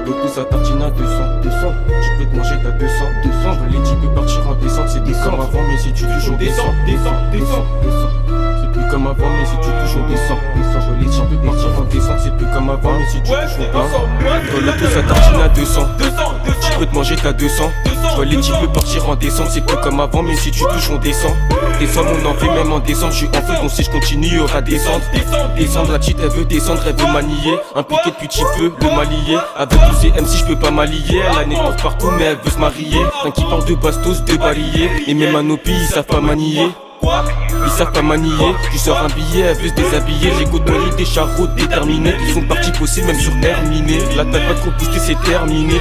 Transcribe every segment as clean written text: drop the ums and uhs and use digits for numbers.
Beaucoup ça tartine à 200. Tu peux te manger ta 200. Les types peuvent partir en descente. C'est plus comme avant, mais si tu touches, on descend. C'est plus comme avant, mais si tu touches, on descend. Les types peuvent partir en descente. C'est plus comme avant, mais si tu touches, on descend. Beaucoup ça tartine à 200. Tu peux te manger ta 200. Les types peuvent partir en descente. C'est plus comme avant, mais si tu touches, on descend. Descendre, on en fait même en descente. Je suis en feu, donc si je continue, il y aura descendre. Descendre, la petite elle veut descendre, elle veut manier. Impliqué depuis petit peu, de m'allier. Avec tous ces MC, je peux pas m'allier. Elle a une étoffe partout, mais elle veut se marier. Tant qu'ils parlent de bastos, de balayer. Et mes manopies, ils savent pas manier. Ils savent pas manier, tu sors un billet, elle veut se déshabiller. J'ai côtoyé des charros déterminés qui sont partis possibles même sur terminé. La taille pas trop boostée, c'est terminé.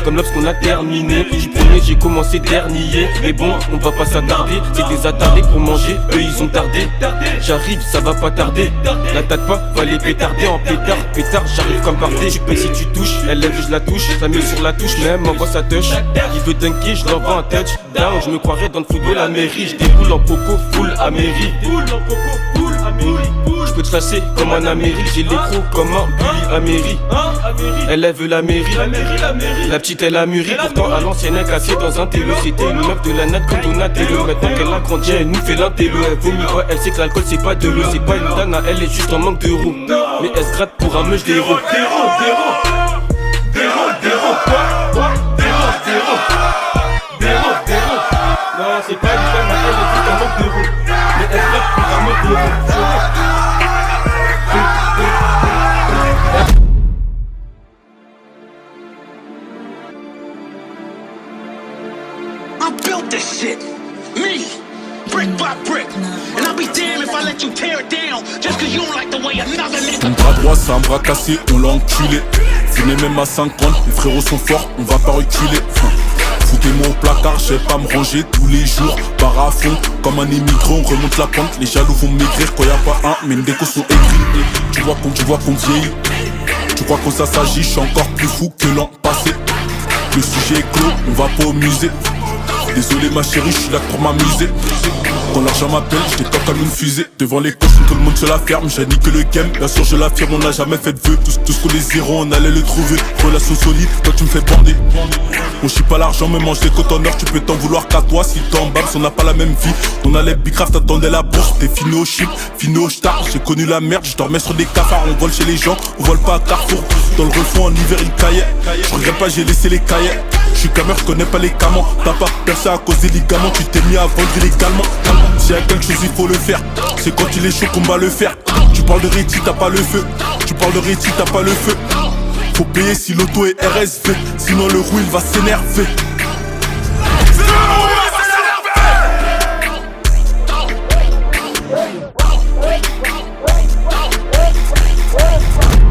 Comme lorsqu'on a terminé. J'y premier, j'ai commencé dernier. Mais bon, on va pas s'attarder. C'est des attardés pour manger, eux ils ont tardé. J'arrive, ça va pas tarder. La tâte pas, va les pétarder en pétard, j'arrive comme par dé. Tu payes si tu touches, elle lève, je la touche. Ça met sur la touche, mais elle m'envoie sa touch. Il veut dunker, je l'envoie un touch. Down, je me croirais dans le football à mairie. Je déboule en popo, full Amérique. Je peux te chasser comme un Amérique. J'ai l'écrou comme un Billy Amérique. Elle veut la mairie. La petite elle a mûri. Pourtant à l'ancienne elle cassée dans un télo. C'était une meuf de la natte comme Donatello. Maintenant qu'elle a grandi elle nous fait l'intello. Elle vomit pas, elle sait que l'alcool c'est pas de l'eau. C'est pas une dana, elle est juste en manque d'euros. Mais elle se gratte pour un meuche d'héros. Non, c'est pas une femme, elle est juste en manque d'euros. Mais elle se gratte pour un meuche d'héros. I built this shit, me, brick by brick. And I'll be damned if I let you tear it down just cause you don't like the way another nigga. Un bras droit c'est un bras cassé, on l'a enculé. Fumé même à 50, les frérots sont forts, on va pas reculer. Foutez-moi au placard, je sais pas me ranger tous les jours. Barre à fond, comme un émigrant, on remonte la pente. Les jaloux vont maigrir quand y'a pas un, mais une déco sont aigris. Tu vois qu'on vieillit. Tu crois qu'on s'agit, je suis encore plus fou que l'an passé. Le sujet est clos, on va pas au musée. Désolé ma chérie, je suis là pour m'amuser. Quand l'argent m'appelle, je décolle comme une fusée. Devant les cochons, tout le monde se la ferme. J'ai niqué le game, bien sûr je l'affirme. On n'a jamais fait de vœux, tout ce qu'on les zéro, on allait le trouver. Relation solide, toi tu me fais bander. On chie pas l'argent, mais mange des cotonneurs. Tu peux t'en vouloir qu'à toi, si t'en babs, on n'a pas la même vie. On allait Bicraft, attendait la bourse. T'es fini au chip, fini au star. J'ai connu la merde, je dormais sur des cafards. On vole chez les gens, on vole pas à Carrefour. Dans le refond en hiver il caillait. Je regrette pas, j'ai laissé les cahiers. Je suis cameur, je connais pas les camans. T'as pas percé à cause des ligaments. Tu t'es mis à vendre illégalement. S'il y a quelque chose il faut le faire. C'est quand il est chaud qu'on va le faire. Tu parles de Réti, t'as pas le feu. Tu parles de Réti, t'as pas le feu. Faut payer si l'auto est RSV. Sinon le roux il va s'énerver.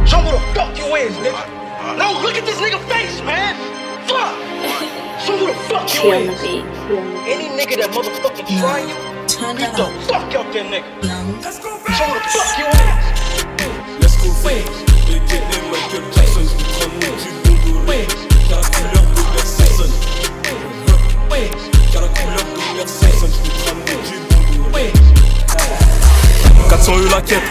Show who the fuck you is, nigga. No, look at this nigga face, man. Fuck. Show who the fuck you is. Any nigga that motherfucking try you, beat the fuck out that nigga. Show who the fuck you is. Let's go fast. Les guenilles Michael Jackson, je prends mon du bon golé. Car la couleur de Mercedes. Car la couleur de Mercedes, je prends mon du bon golé. 400 la quête.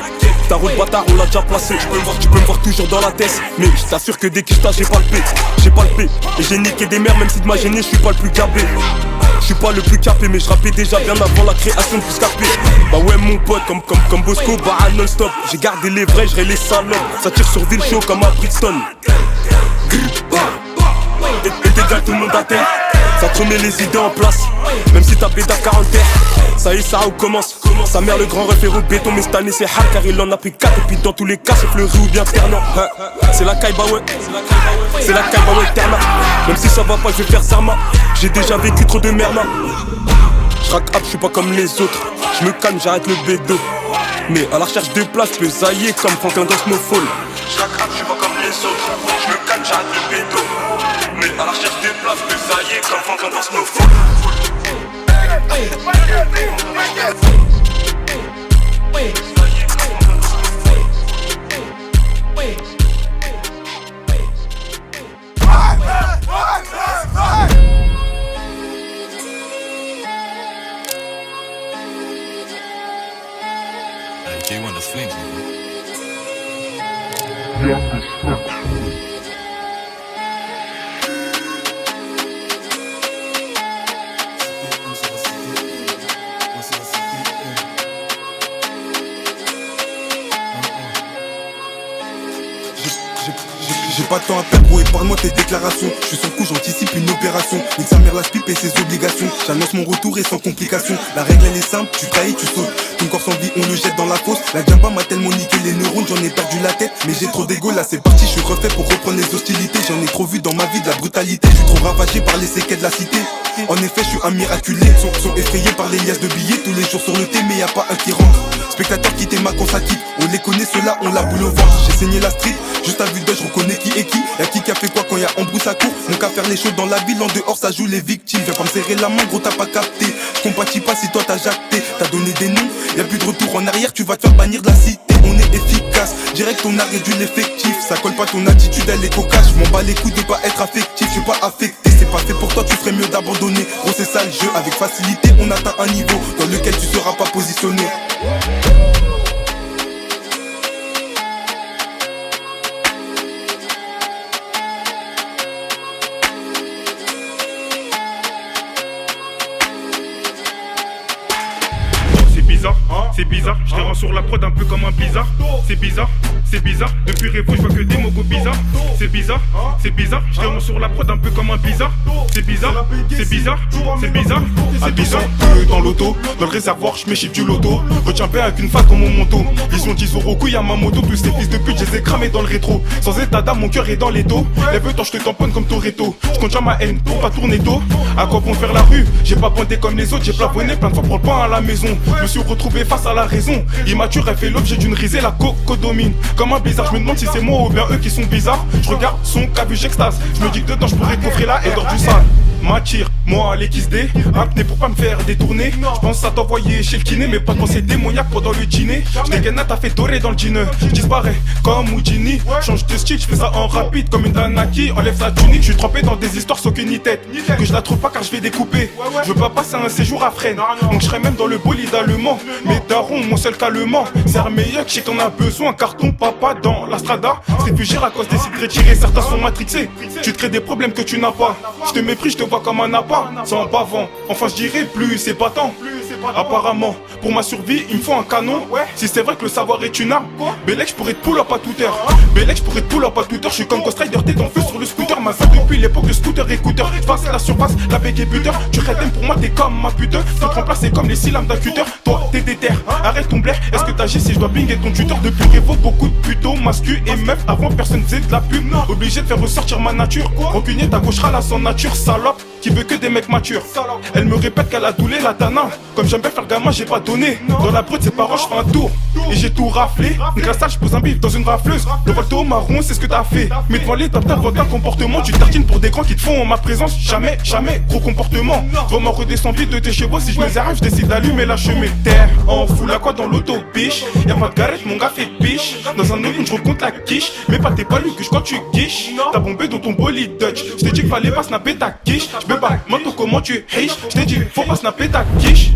Ta route bâtard on l'a déjà placé. Tu peux me voir toujours dans la tête. Mais je t'assure que dès que je j'ai pas le P. Et j'ai niqué des mères même si de ma gênée je suis pas le plus gabé. Je suis pas le plus capé mais je rappais déjà bien avant la création de Puscapé. Bah ouais mon pote comme Bosco bah non-stop. J'ai gardé les vrais, j'rai les salopes. Ça tire sur ville chaud comme à Brixton. Et t'égales tout le monde à terre. Ça te remet les idées en place. Même si t'as pédé à 40 terres. Ça y est, ça recommence. Sa mère le grand référent au béton. Mais cette année c'est hard car il en a pris 4. Et puis dans tous les cas c'est fleuri ou bien Ternant. C'est la caille bah ouais. C'est la caille bah ouais Ternant. Même si ça va pas je vais faire Zerma. J'ai déjà vécu trop de merde. J'rack up, j'suis pas comme les autres. J'me calme, j'arrête le bédo. Mais à la recherche de place, peux zailler comme Franklin dans Snowfall. J'rack up, j'suis pas comme les autres. J'me calme, j'arrête le bédo. Mais à la recherche de place, peux zailler comme Franklin dans Snowfall. J1 the Sphinx, nigga. J'ai pas de temps à perdre, gros, épargne-moi tes déclarations. Je suis sur le coup, j'anticipe une opération. Nique sa mère, la pipe et ses obligations. J'annonce mon retour et sans complication. La règle elle est simple, tu trahis, tu sautes. Ton corps sans vie, on le jette dans la fosse. La djamba m'a tellement niqué les neurones, j'en ai perdu la tête. Mais j'ai trop d'ego, là c'est parti, je suis refait pour reprendre les hostilités. J'en ai trop vu dans ma vie de la brutalité. Je suis trop ravagé par les séquelles de la cité. En effet, je suis un miraculé. Sont effrayés par les liasses de billets. Tous les jours sur le thé, mais y a pas un qui rentre. Spectateurs qui t'aiment quand ça quitte. On les connaît, ceux-là, on la boule au ventre. J'ai saigné la street, juste à vue d'œil, je reconnais qui est qui. Y'a qui a fait quoi quand y'a embrouille à court. Mon qu'à faire les choses dans la ville, en dehors ça joue les victimes. Viens pas me serrer la main, gros, t'as pas capté. Je compatis pas si toi t'as jacté. T'as donné des noms, y'a plus de retour en arrière, tu vas te faire bannir de la cité. On est efficace, direct on a réduit l'effectif. Ça colle pas ton attitude, elle est cocasse. Je m'en bats les couilles de pas être affectif, je suis pas affecté. C'est pas fait pour toi, tu ferais mieux d'abandonner. Gros c'est ça le jeu, avec facilité on atteint un niveau dans lequel tu seras pas positionné. C'est bizarre, je te rends sur la prod un peu comme un bizarre. C'est bizarre, depuis Révo je vois que des mogos bizarres. C'est bizarre, je te rends sur la prod un peu comme un bizarre. C'est bizarre. À 12 ans, dans l'auto, dans le réservoir, je m'échipe du loto. Retiens bien avec une face dans mon manteau. Ils ont 10 euros couille à ma moto, tous ces fils de pute, je les ai cramés dans le rétro. Sans état d'âme, mon cœur est dans les dos. Lève-toi, je te tamponne comme Toretto. Je contiens ma haine pour pas tourner tôt. À quoi vont faire la rue? J'ai pas pointé comme les autres, j'ai plafonné plein de fois pour le pain à la maison. Je me suis retrouvé face à la raison. Immature, elle fait l'objet d'une risée, la coco domine. Comme un bizarre, je me demande si c'est moi ou bien eux qui sont bizarres. Je regarde son cas vu j'extase. Je me dis que dedans je pourrais coffrer là et d'or du sale. M'attire, moi les kiss D. Apnée pour pas me faire détourner. Je pense à t'envoyer chez le kiné, mais pas quand c'est démoniaque pendant le dîner. J'dégaine, t'as fait dorer dans le jean. J'disparais comme Houdini. Change de style, j'fais ça en rapide comme une Danaki. Enlève sa tunique, j'suis trempé dans des histoires sans qu'une tête. Que je la trouve pas car je vais découper. Je veux pas passer un séjour à Fresnes. Donc j'serais même dans le bolide allemand. Mais daron, mon seul calmant. C'est un meilleur que je sais qu'on a besoin. Carton papa dans la strada. Se réfugier à cause des sites retirés. Certains sont matrixés. Tu te crées des problèmes que tu n'as pas. Je te méprise, je te vois comme un appât. Sans bavant, enfin je dirais plus c'est pas tant. Apparemment, pour ma survie, il me faut un canon. Si c'est vrai que le savoir est une arme, Bélec, je pourrais te pull up à toute heure. Bélec, je pourrais te pull up à toute heure. Je suis comme Ghost Rider, t'es en feu sur le scooter. Ma vie depuis l'époque de scooter écouteur. Je passe la surface, la bec et buteur. Tu redem pour moi, t'es comme ma pute. Tu te remplaces comme les syllabes d'un cutter. Toi, t'es déter, arrête ton blaire. Est-ce que t'agis si je dois pinguer ton tuteur? Depuis Révo, beaucoup de putos, mascu et meufs. Avant, personne faisait de la pub. Obligé de faire ressortir ma nature. Rancunier, ta gauchera la sans nature, salope. Qui veut que des mecs matures. Elle me répète qu'elle a doulé la tana. Comme j'aime bien faire gamin, j'ai pas donné. Dans la brute, c'est pas roche, j'fais un tour. Et j'ai tout raflé. Grâce à ça, j'pose un bif dans une rafleuse. Le volto marron, c'est ce que t'as fait. Mais devant les top devant un comportement, tu tartines pour des grands qui te font en ma présence. Jamais, gros comportement. Vraiment redescends vite de tes chevaux. Si je me arrive, je décide d'allumer la chemin. Terre en foule à quoi dans l'auto, biche. Y'a pas de garette, mon gars fait biche. Dans un autre, je recompte la quiche. Mais pas t'es pas lui que quand tu guiches. T'as bombé dans ton bolide Dutch. J't'ai dit qu'il fallait pas snapper ta quiche. J'bais pas, maintenant comment tu es riche. J't'ai dit, faut pas snapper ta quiche.